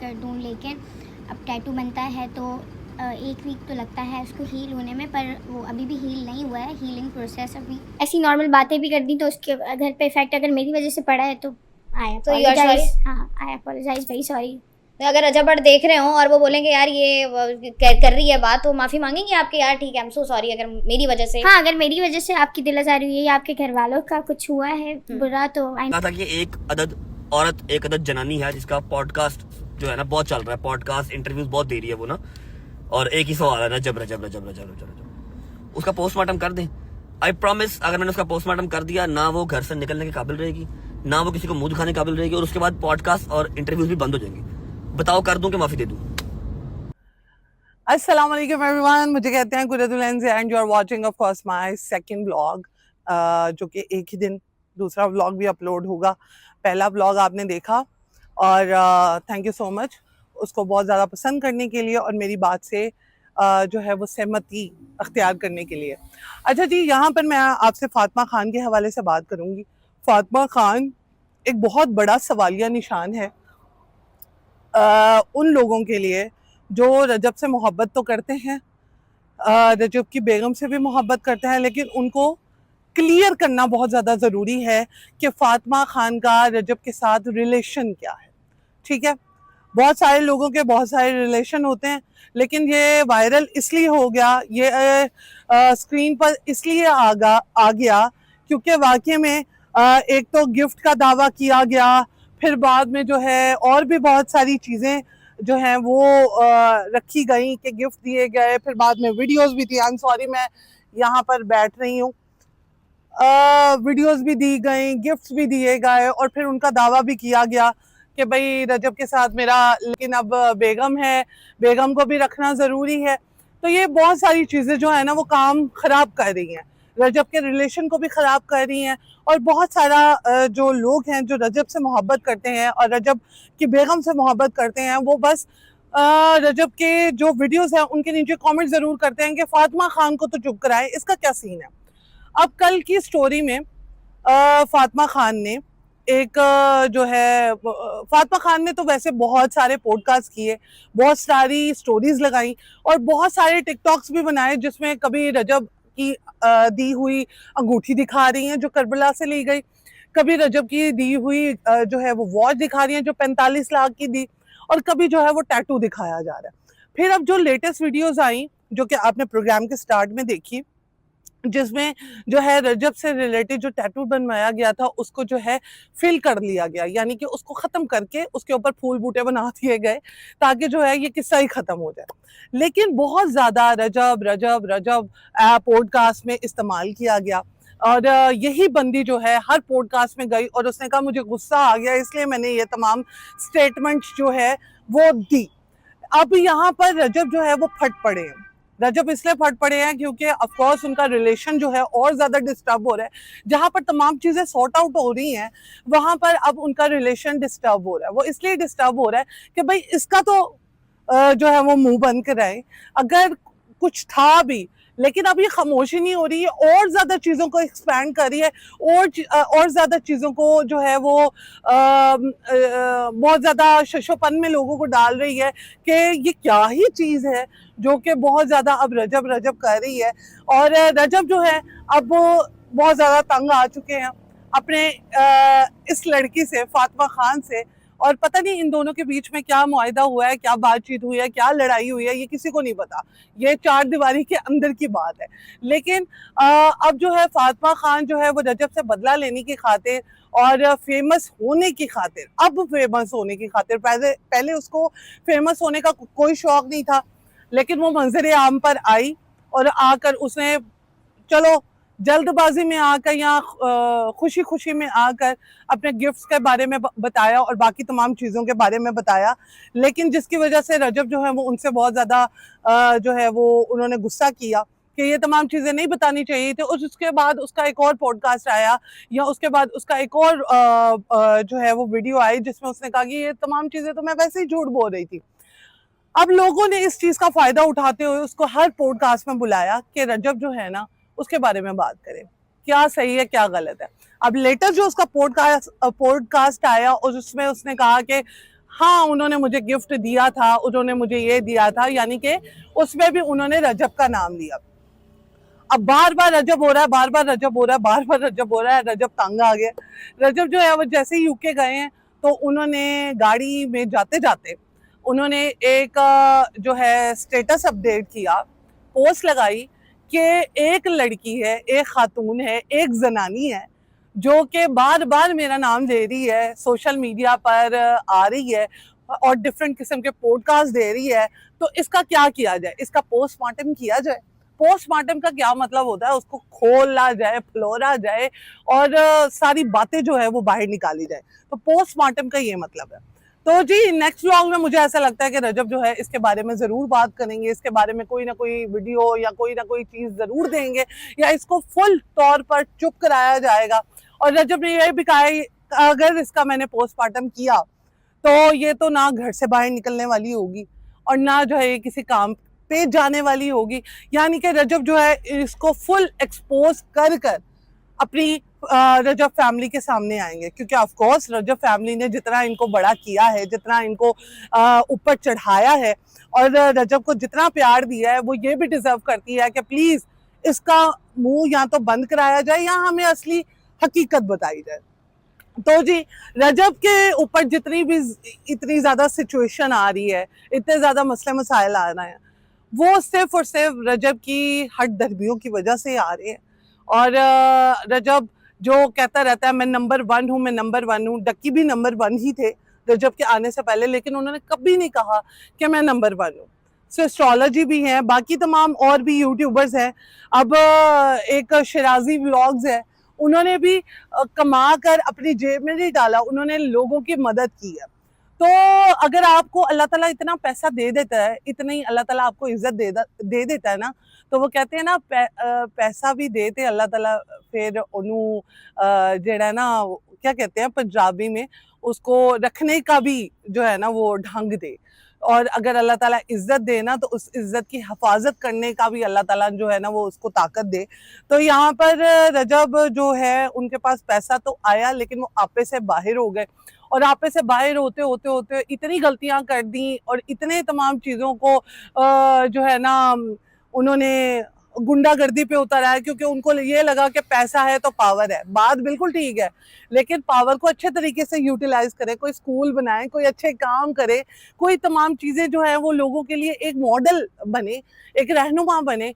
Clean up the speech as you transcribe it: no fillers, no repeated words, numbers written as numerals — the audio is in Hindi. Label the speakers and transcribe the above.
Speaker 1: कर दूँ, लेकिन अब टैटू बनता है तो 1 वीक तो लगता है उसको हील होने में, पर वो अभी भी हील नहीं हुआ है, हीलिंग प्रोसेस अभी। ऐसी नॉर्मल बातें भी कर दी तो उसके घर पे इफ़ेक्ट अगर मेरी वजह से पड़ा है तो आई
Speaker 2: तो यू आर सॉरी।
Speaker 1: अपोलोजाइज़। हाँ, आई अपोलोजाइज़, वेरी सॉरी।
Speaker 2: अगर रजब बट देख रहे हो और वो बोलेंगे यार ये कर रही है बात, तो माफी मांगेंगे आपके, यार ठीक है, आई एम सो सॉरी अगर मेरी वजह से।
Speaker 1: हाँ, अगर मेरी वजह से आपकी दिल आज़ारी हुई है या आपके घर वालों का कुछ हुआ है बुरा तो
Speaker 3: कहा था कि एक अदद औरत, एक अदद जनानी है जिसका पॉडकास्ट जो है ना बहुत चल रहा है, पॉडकास्ट इंटरव्यूज बहुत दे रही है वो ना, और एक ही सवाल है, रजब रजब रजब रजब रजब रजब। उसका पोस्टमार्टम कर दें। आई प्रॉमिस, अगर मैंने उसका पोस्टमार्टम कर दिया ना, वो घर से निकलने के काबिल रहेगी, ना वो किसी को मुंह दिखाने के काबिल रहेगी, और उसके बाद पॉडकास्ट और इंटरव्यूज भी बंद हो जाएंगे। बताओ, कर दूं कि माफी दे दूं?
Speaker 4: अस्सलाम वालेकुम एवरीवन, मुझे कहते हैं Qurratul and you are watching of course my second vlog, जो कि एक ही दिन दूसरा व्लॉग भी अपलोड होगा। पहला व्लॉग आपने देखा और थैंक यू सो मच उसको बहुत ज़्यादा पसंद करने के लिए और मेरी बात से जो है वो सहमति अख्तियार करने के लिए। अच्छा जी, यहाँ पर मैं आपसे फातिमा खान के हवाले से बात करूँगी। फातिमा खान एक बहुत बड़ा सवालिया निशान है उन लोगों के लिए जो रजब से मोहब्बत तो करते हैं, रजब की बेगम से भी मोहब्बत करते हैं, लेकिन उनको क्लियर करना बहुत ज़्यादा ज़रूरी है कि फातिमा खान का रजब के साथ रिलेशन क्या है। ठीक है, बहुत सारे लोगों के बहुत सारे रिलेशन होते हैं, लेकिन ये वायरल इसलिए हो गया, ये स्क्रीन पर इसलिए आ गया क्योंकि वाकई में एक तो गिफ्ट का दावा किया गया, फिर बाद में जो है और भी बहुत सारी चीज़ें जो हैं वो रखी गई कि गिफ्ट दिए गए, फिर बाद में वीडियोस भी थी। आई एम सॉरी, मैं यहाँ पर बैठ रही हूँ। वीडियोस भी दी गई, गिफ्ट्स भी दिए गए, और फिर उनका दावा भी किया गया कि भाई रजब के साथ मेरा, लेकिन अब बेगम है, बेगम को भी रखना ज़रूरी है। तो ये बहुत सारी चीज़ें जो है ना वो काम ख़राब कर रही हैं, रजब के रिलेशन को भी ख़राब कर रही हैं। और बहुत सारा जो लोग हैं जो रजब से मोहब्बत करते हैं और रजब की बेगम से मोहब्बत करते हैं, वो बस रजब के जो वीडियोस हैं उनके नीचे कमेंट ज़रूर करते हैं कि फातिमा खान को तो चुप कराएं, इसका क्या सीन है। अब कल की स्टोरी में फातिमा खान ने एक जो है फातिमा खान ने तो वैसे बहुत सारे पॉडकास्ट किए, बहुत सारी स्टोरीज लगाई और बहुत सारे टिकटॉक्स भी बनाए जिसमें कभी रजब की दी हुई अंगूठी दिखा रही हैं जो करबला से ली गई, कभी रजब की दी हुई जो है वो वॉच दिखा रही हैं जो 45 लाख की दी, और कभी जो है वो टैटू दिखाया जा रहा है। फिर अब जो लेटेस्ट वीडियोस आई जो कि आपने प्रोग्राम के स्टार्ट में देखी, जिसमें जो है रजब से रिलेटेड जो टैटू बनवाया गया था उसको जो है फिल कर लिया गया, यानी कि उसको ख़त्म करके उसके ऊपर फूल बूटे बना दिए गए ताकि जो है ये किस्सा ही ख़त्म हो जाए। लेकिन बहुत ज़्यादा रजब रजब रजब पॉडकास्ट में इस्तेमाल किया गया और यही बंदी जो है हर पॉडकास्ट में गई और उसने कहा मुझे गुस्सा आ गया इसलिए मैंने ये तमाम स्टेटमेंट्स जो है वो दी। अब यहाँ पर रजब जो है वो फट पड़े हैं। रजब इसलिए फट पड़े हैं क्योंकि ऑफ कोर्स उनका रिलेशन जो है और ज्यादा डिस्टर्ब हो रहा है। जहां पर तमाम चीजें सॉर्ट आउट हो रही हैं वहां पर अब उनका रिलेशन डिस्टर्ब हो रहा है। वो इसलिए डिस्टर्ब हो रहा है कि भाई इसका तो जो है वो मुंह बंद कराए, अगर कुछ था भी, लेकिन अब ये खामोशी नहीं हो रही है, और ज्यादा चीजों को एक्सपैंड कर रही है और ज्यादा चीजों को जो है वो बहुत ज्यादा शशोपन में लोगों को डाल रही है कि ये क्या ही चीज है जो कि बहुत ज्यादा अब रजब रजब कर रही है। और रजब जो है अब वो बहुत ज्यादा तंग आ चुके हैं अपने इस लड़की से, फातिमा खान से, और पता नहीं इन दोनों के बीच में क्या मुआहिदा हुआ है, क्या बातचीत हुई है, क्या लड़ाई हुई है, ये किसी को नहीं पता। ये चार दीवारी के अंदर की बात है। लेकिन अब जो है फातिमा खान जो है वो रजब से बदला लेने की खातिर और फेमस होने की खातिर, अब फेमस होने की खातिर, पहले उसको फेमस होने का कोई शौक नहीं था, लेकिन वो मंजर आम पर आई और आकर उसने चलो जल्दबाजी में आकर या खुशी खुशी में आकर अपने गिफ्ट्स के बारे में बताया और बाकी तमाम चीज़ों के बारे में बताया, लेकिन जिसकी वजह से रजब जो है वो उनसे बहुत ज़्यादा जो है वो उन्होंने गुस्सा किया कि ये तमाम चीज़ें नहीं बतानी चाहिए थी। और उसके बाद उसका एक और पॉडकास्ट आया या उसके बाद उसका एक और जो है वो वीडियो आई जिसमें उसने कहा कि ये तमाम चीज़ें तो मैं वैसे ही झूठ बोल रही थी। अब लोगों ने इस चीज़ का फ़ायदा उठाते हुए उसको हर पॉडकास्ट में बुलाया कि रजब जो है ना उसके बारे में बात करें, क्या सही है क्या गलत है। अब लेटेस्ट जो उसका पॉडकास्ट आया और उसमें उसने कहा कि हाँ उन्होंने मुझे गिफ्ट दिया था, उन्होंने मुझे ये दिया था, यानी कि उसमें भी उन्होंने रजब का नाम लिया। अब बार बार रजब हो रहा है, बार बार रजब हो रहा है, बार बार रजब हो रहा है, रजब तंग आ गया। रजब जो है वो जैसे ही यूके गए हैं तो उन्होंने गाड़ी में जाते जाते उन्होंने एक जो है स्टेटस अपडेट किया, पोस्ट लगाई कि एक लड़की है, एक खातून है, एक जनानी है जो कि बार बार मेरा नाम ले रही है, सोशल मीडिया पर आ रही है और डिफरेंट किस्म के पॉडकास्ट दे रही है, तो इसका क्या किया जाए, इसका पोस्टमार्टम किया जाए। पोस्टमार्टम का क्या मतलब होता है, उसको खोला जाए, फ्लोरा जाए और सारी बातें जो है वो बाहर निकाली जाए, तो पोस्टमार्टम का ये मतलब है। तो जी नेक्स्ट व्लॉग में मुझे ऐसा लगता है कि रजब जो है इसके बारे में जरूर बात करेंगे, इसके बारे में कोई ना कोई वीडियो या कोई ना कोई चीज जरूर देंगे, या इसको फुल तौर पर चुप कराया जाएगा। और रजब ने यह भी कहा है अगर इसका मैंने पोस्टमार्टम किया तो ये तो ना घर से बाहर निकलने वाली होगी और ना जो है ये किसी काम पे जाने वाली होगी, यानी कि रजब जो है इसको फुल एक्सपोज कर कर अपनी रजब फैमिली के सामने आएंगे, क्योंकि ऑफ कोर्स रजब फैमिली ने जितना इनको बड़ा किया है, जितना इनको ऊपर चढ़ाया है और रजब को जितना प्यार दिया है, वो ये भी डिजर्व करती है कि प्लीज इसका मुंह या तो बंद कराया जाए या हमें असली हकीकत बताई जाए। तो जी रजब के ऊपर जितनी भी इतनी ज्यादा सिचुएशन आ रही है, इतने ज्यादा मसले मसाइल आ रहे हैं, वो सिर्फ और सिर्फ रजब की हट दर्दियों की वजह से आ रहे हैं। और रजब जो कहता रहता है मैं नंबर 1 हूँ, मैं नंबर 1 हूँ, डक्की भी नंबर 1 ही थे रजब के आने से पहले, लेकिन उन्होंने कभी नहीं कहा कि मैं नंबर 1 हूँ। सो एस्ट्रोलॉजी भी है, बाकी तमाम और भी यूट्यूबर्स हैं, अब एक शिराजी व्लॉग्स है, उन्होंने भी कमा कर अपनी जेब में नहीं डाला, उन्होंने लोगों की मदद की है। तो अगर आपको अल्लाह ताला इतना पैसा दे देता है, इतनी अल्लाह ताला आपको इज्जत दे देता है ना, तो वो कहते हैं ना पैसा भी देते अल्लाह ताला फिर ओनू जेड़ा है ना क्या कहते हैं पंजाबी में, उसको रखने का भी जो है ना वो ढंग दे। और अगर अल्लाह ताला इज्जत दे ना तो उस इज्जत की हिफाजत करने का भी अल्लाह ताला जो है ना वो उसको ताकत दे। तो यहाँ पर रजब जो है उनके पास पैसा तो आया, लेकिन वो आपे से बाहर हो गए, और आपे से बाहर होते होते होते इतनी गलतियां कर दी और इतने तमाम चीज़ों को जो है ना उन्होंने गुंडागर्दी पे उतारा है, क्योंकि उनको ये लगा कि पैसा है तो पावर है। बात बिल्कुल ठीक है, लेकिन पावर को अच्छे तरीके से यूटिलाइज करे, कोई स्कूल बनाए, कोई अच्छे काम करे, कोई तमाम चीज़ें जो है वो लोगों के लिए एक मॉडल बने, एक रहनुमा बने।